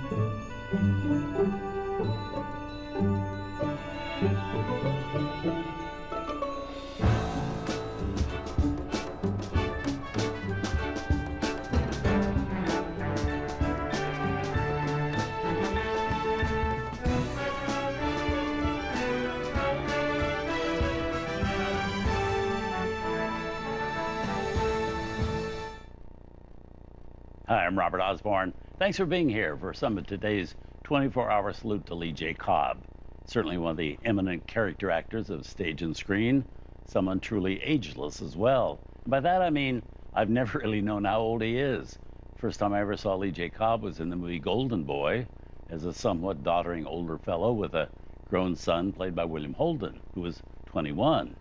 Hi, I'm Robert Osborne. Thanks for being here for some of today's 24-hour salute to Lee J. Cobb. Certainly one of the eminent character actors of stage and screen, someone truly ageless as well. And by that I mean, I've never really known how old he is. First time I ever saw Lee J. Cobb was in the movie Golden Boy as a somewhat doddering older fellow with a grown son played by William Holden, who was 21.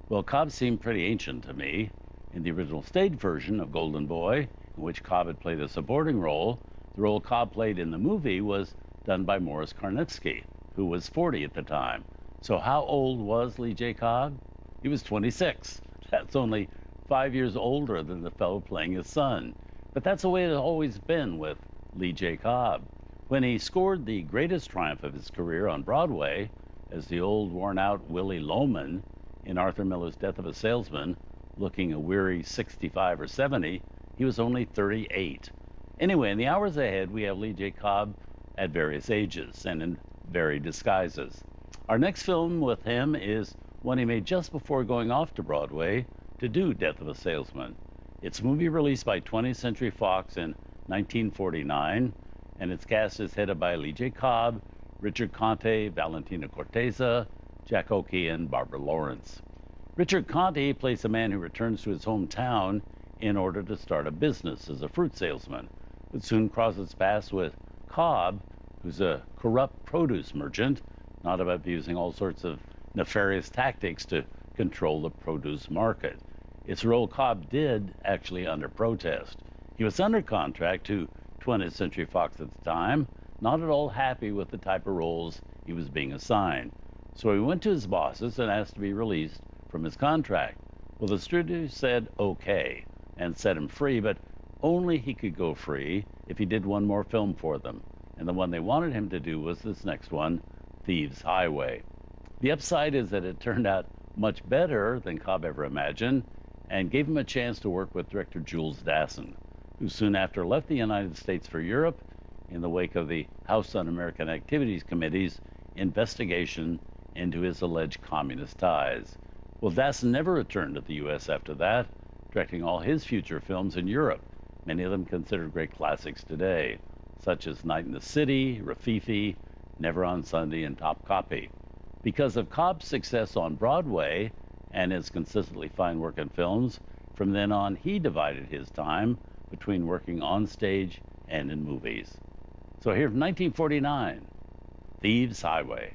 Well, Cobb seemed pretty ancient to me. In the original stage version of Golden Boy, in which Cobb had played a supporting role, the role Cobb played in the movie was done by Morris Karnitsky, who was 40 at the time. So how old was Lee J. Cobb? He was 26. That's only 5 years older than the fellow playing his son. But that's the way it's always been with Lee J. Cobb. When he scored the greatest triumph of his career on Broadway as the old worn-out Willie Loman in Arthur Miller's Death of a Salesman, looking a weary 65 or 70, he was only 38. Anyway, in the hours ahead, we have Lee J. Cobb at various ages and in varied disguises. Our next film with him is one he made just before going off to Broadway to do Death of a Salesman. It's a movie released by 20th Century Fox in 1949, and its cast is headed by Lee J. Cobb, Richard Conte, Valentina Corteza, Jack Oakey, and Barbara Lawrence. Richard Conte plays a man who returns to his hometown in order to start a business as a fruit salesman, but soon crosses paths with Cobb, who's a corrupt produce merchant, not about using all sorts of nefarious tactics to control the produce market. It's a role Cobb did actually under protest. He was under contract to 20th Century Fox at the time, not at all happy with the type of roles he was being assigned. So he went to his bosses and asked to be released from his contract. Well, the studio said okay and set him free, but only he could go free if he did one more film for them. And the one they wanted him to do was this next one, Thieves Highway. The upside is that it turned out much better than Cobb ever imagined and gave him a chance to work with director Jules Dassin, who soon after left the United States for Europe in the wake of the House Un-American Activities Committee's investigation into his alleged communist ties. Well, Dassin never returned to the U.S. after that, directing all his future films in Europe, many of them considered great classics today, such as Night in the City, Rafifi, Never on Sunday, and Top Copy. Because of Cobb's success on Broadway and his consistently fine work in films, from then on he divided his time between working on stage and in movies. So here from 1949, Thieves Highway.